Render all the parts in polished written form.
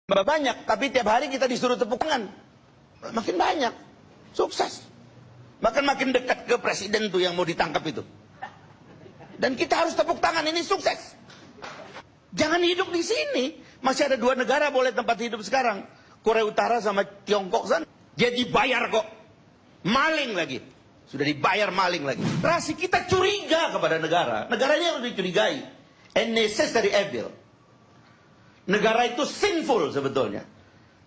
Banyak, tapi tiap hari kita disuruh tepuk tangan. Makin banyak, sukses. Makin dekat ke presiden tuh yang mau ditangkap itu. Dan kita harus tepuk tangan, ini sukses. Jangan hidup di sini. Masih ada 2 negara boleh tempat hidup sekarang. Korea Utara sama Tiongkok sana. Dia dibayar kok. Maling lagi. Sudah dibayar maling lagi. Rasi kita curiga kepada negara. Negara ini harus dicurigai. Unnecessary evil. Negara itu sinful sebetulnya.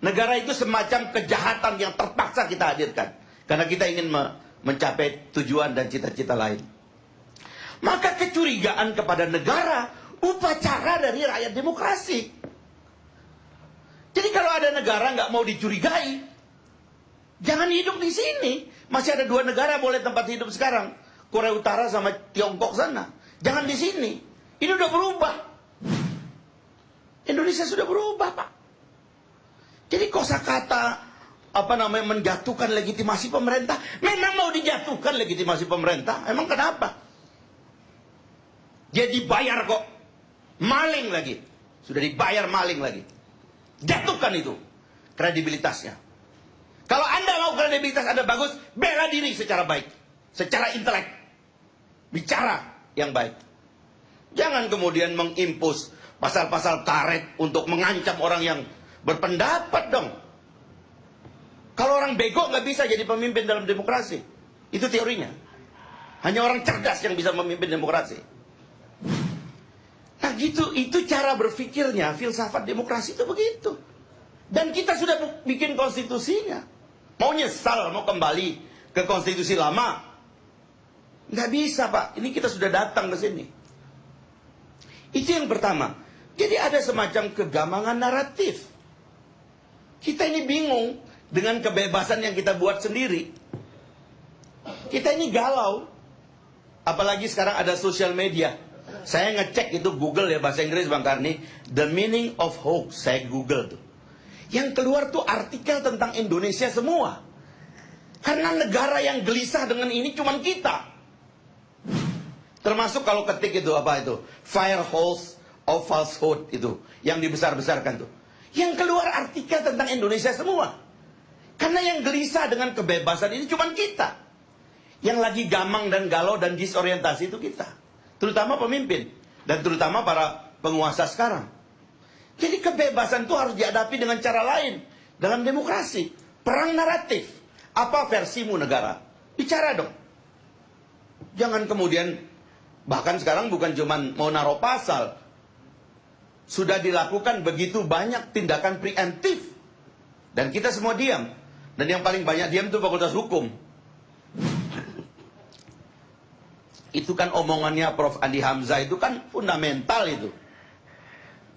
Negara itu semacam kejahatan yang terpaksa kita hadirkan. Karena kita ingin mencapai tujuan dan cita-cita lain. Maka kecurigaan kepada negara, upacara dari rakyat demokrasi. Jadi kalau ada negara nggak mau dicurigai, jangan hidup di sini. Masih ada 2 negara boleh tempat hidup sekarang. Korea Utara sama Tiongkok sana. Jangan di sini. Ini udah berubah. Indonesia sudah berubah, Pak. Jadi kosakata menjatuhkan legitimasi pemerintah, memang mau dijatuhkan legitimasi pemerintah. Emang kenapa? Dia dibayar kok. Maling lagi. Sudah dibayar maling lagi. Jatuhkan itu kredibilitasnya. Kalau Anda mau kredibilitas Anda bagus, bela diri secara baik, secara intelek. Bicara yang baik. Jangan kemudian mengimpus pasal-pasal karet untuk mengancam orang yang berpendapat dong. Kalau orang bego nggak bisa jadi pemimpin dalam demokrasi. Itu teorinya. Hanya orang cerdas yang bisa memimpin demokrasi. Nah gitu, itu cara berpikirnya, filsafat demokrasi itu begitu. Dan kita sudah bikin konstitusinya. Mau nyesal, mau kembali ke konstitusi lama? Nggak bisa, Pak. Ini kita sudah datang ke sini. Itu yang pertama. Jadi ada semacam kegamangan naratif. Kita ini bingung dengan kebebasan yang kita buat sendiri. Kita ini galau. Apalagi sekarang ada sosial media. Saya ngecek itu Google ya, bahasa Inggris Bang Karni. The meaning of hoax. Saya Google tuh. Yang keluar tuh artikel tentang Indonesia semua. Karena negara yang gelisah dengan ini cuman kita. Termasuk kalau ketik itu apa itu? Fire holes of falsehood itu, yang dibesar-besarkan tuh. Yang keluar artikel tentang Indonesia semua. Karena yang gelisah dengan kebebasan ini cuma kita. Yang lagi gamang dan galau dan disorientasi itu kita. Terutama pemimpin. Dan terutama para penguasa sekarang. Jadi kebebasan itu harus dihadapi dengan cara lain. Dalam demokrasi. Perang naratif. Apa versimu negara? Bicara dong. Jangan kemudian, bahkan sekarang bukan cuma mau naruh pasal. Sudah dilakukan begitu banyak tindakan preemptif. Dan kita semua diam. Dan yang paling banyak diam itu Fakultas Hukum. Itu kan omongannya Prof. Andi Hamzah itu kan fundamental itu.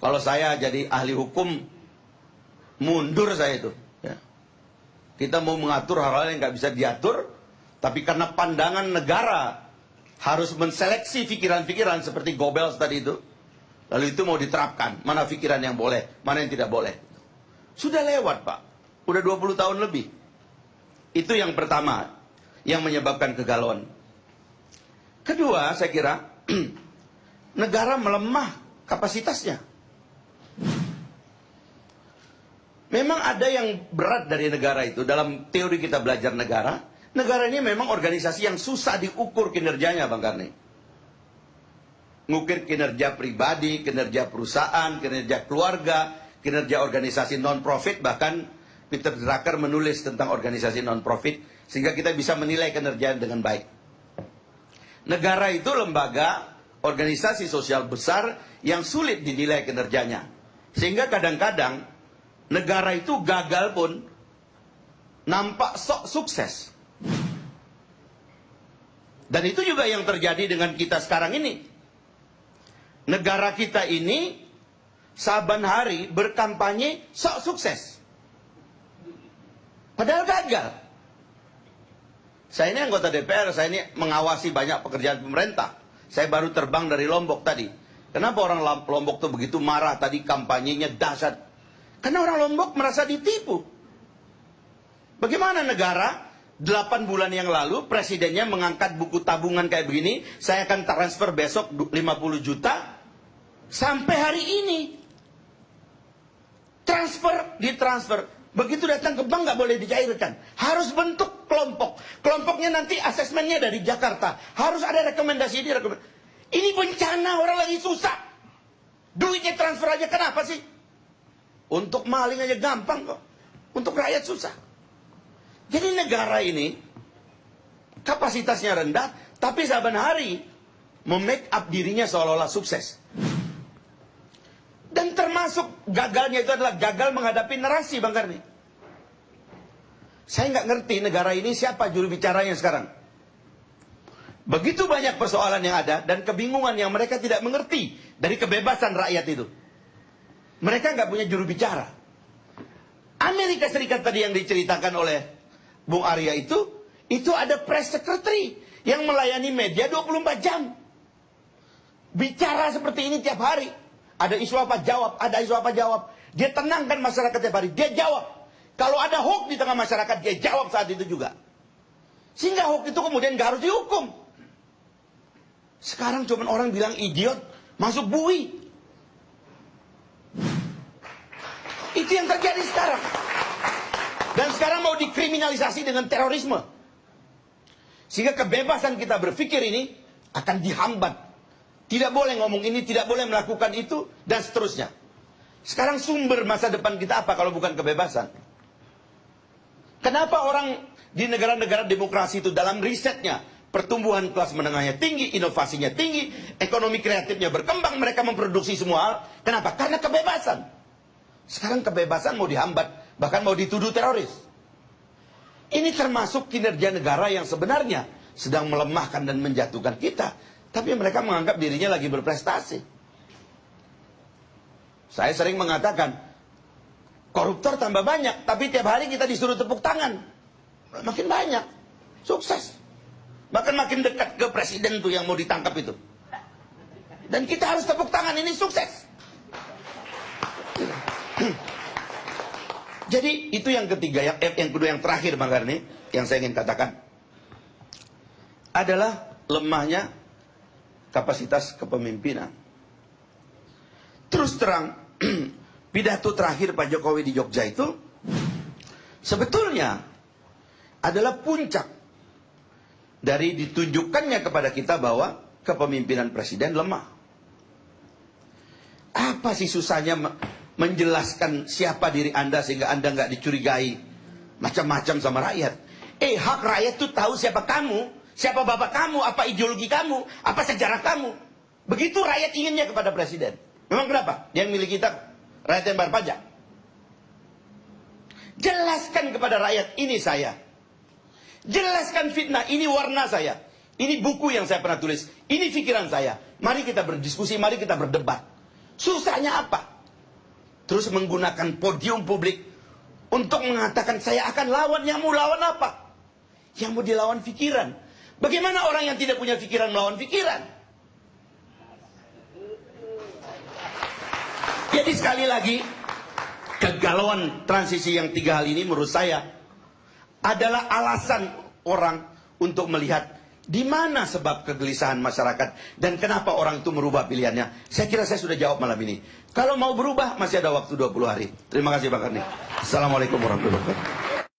Kalau saya jadi ahli hukum, mundur saya itu. Ya. Kita mau mengatur hal-hal yang nggak bisa diatur. Tapi karena pandangan negara harus menseleksi pikiran-pikiran seperti Goebbels tadi itu. Lalu itu mau diterapkan. Mana pikiran yang boleh, mana yang tidak boleh. Sudah lewat, Pak. Udah 20 tahun lebih. Itu yang pertama. Yang menyebabkan kegalauan. Kedua, saya kira, negara melemah kapasitasnya. Memang ada yang berat dari negara itu. Dalam teori kita belajar negara. Negara ini memang organisasi yang susah diukur kinerjanya, Bang Karni. Ngukir kinerja pribadi, kinerja perusahaan, kinerja keluarga, kinerja organisasi non-profit. Bahkan Peter Drucker menulis tentang organisasi non-profit. Sehingga kita bisa menilai kinerja dengan baik. Negara itu lembaga organisasi sosial besar yang sulit dinilai kinerjanya. Sehingga kadang-kadang negara itu gagal pun nampak sok sukses. Dan itu juga yang terjadi dengan kita sekarang ini. Negara kita ini saban hari berkampanye sok sukses. Padahal gagal. Saya ini anggota DPR, saya ini mengawasi banyak pekerjaan pemerintah. Saya baru terbang dari Lombok tadi. Kenapa orang Lombok tuh begitu marah tadi, kampanyenya dahsyat? Karena orang Lombok merasa ditipu. Bagaimana negara 8 bulan yang lalu presidennya mengangkat buku tabungan kayak begini, saya akan transfer besok 50 juta. Sampai hari ini ditransfer. Begitu datang ke bank nggak boleh dicairkan. Harus bentuk kelompok. Kelompoknya nanti asesmennya dari Jakarta. Harus ada rekomendasi ini. Ini bencana, orang lagi susah. Duitnya transfer aja, kenapa sih? Untuk maling aja gampang kok. Untuk rakyat susah. Jadi negara ini kapasitasnya rendah, tapi saban hari memake up dirinya seolah-olah sukses. Dan termasuk gagalnya itu adalah gagal menghadapi narasi, Bang Karni. Saya nggak ngerti negara ini siapa juru bicaranya sekarang. Begitu banyak persoalan yang ada dan kebingungan yang mereka tidak mengerti dari kebebasan rakyat itu. Mereka nggak punya juru bicara. Amerika Serikat tadi yang diceritakan oleh Bung Arya itu ada press secretary yang melayani media 24 jam. Bicara seperti ini tiap hari. Ada isu apa jawab, ada isu apa jawab. Dia tenangkan masyarakat tiap hari, dia jawab. Kalau ada hoax di tengah masyarakat, dia jawab saat itu juga. Sehingga hoax itu kemudian gak harus dihukum. Sekarang cuma orang bilang idiot, masuk bui. Itu yang terjadi sekarang. Dan sekarang mau dikriminalisasi dengan terorisme. Sehingga kebebasan kita berpikir ini akan dihambat. Tidak boleh ngomong ini, tidak boleh melakukan itu, dan seterusnya. Sekarang sumber masa depan kita apa kalau bukan kebebasan? Kenapa orang di negara-negara demokrasi itu dalam risetnya, pertumbuhan kelas menengahnya tinggi, inovasinya tinggi, ekonomi kreatifnya berkembang, mereka memproduksi semua hal. Kenapa? Karena kebebasan. Sekarang kebebasan mau dihambat, bahkan mau dituduh teroris. Ini termasuk kinerja negara yang sebenarnya sedang melemahkan dan menjatuhkan kita. Tapi mereka menganggap dirinya lagi berprestasi. Saya sering mengatakan, koruptor tambah banyak, tapi tiap hari kita disuruh tepuk tangan. Makin banyak, sukses. Bahkan makin dekat ke presiden tuh yang mau ditangkap itu. Dan kita harus tepuk tangan, ini sukses. Jadi itu yang ketiga, yang kedua, yang terakhir Bang Karni, yang saya ingin katakan adalah lemahnya kapasitas kepemimpinan. Terus terang, pidato terakhir Pak Jokowi di Jogja itu sebetulnya adalah puncak dari ditunjukkannya kepada kita bahwa kepemimpinan presiden lemah. Apa sih susahnya menjelaskan siapa diri Anda sehingga Anda nggak dicurigai macam-macam sama rakyat? Hak rakyat tuh tahu siapa kamu. Siapa bapak kamu, apa ideologi kamu, apa sejarah kamu. Begitu rakyat inginnya kepada presiden. Memang kenapa? Yang milih kita, rakyat yang bayar pajak. Jelaskan kepada rakyat, ini saya. Jelaskan fitnah, ini warna saya. Ini buku yang saya pernah tulis. Ini pikiran saya. Mari kita berdiskusi, mari kita berdebat. Susahnya apa? Terus menggunakan podium publik untuk mengatakan saya akan lawan. Yang mau lawan apa? Yang mau dilawan pikiran. Bagaimana orang yang tidak punya pikiran melawan pikiran? Jadi sekali lagi, kegalauan transisi yang 3 hal ini menurut saya adalah alasan orang untuk melihat di mana sebab kegelisahan masyarakat dan kenapa orang itu merubah pilihannya. Saya kira saya sudah jawab malam ini. Kalau mau berubah masih ada waktu 20 hari. Terima kasih Bang Karni. Assalamualaikum warahmatullahi wabarakatuh.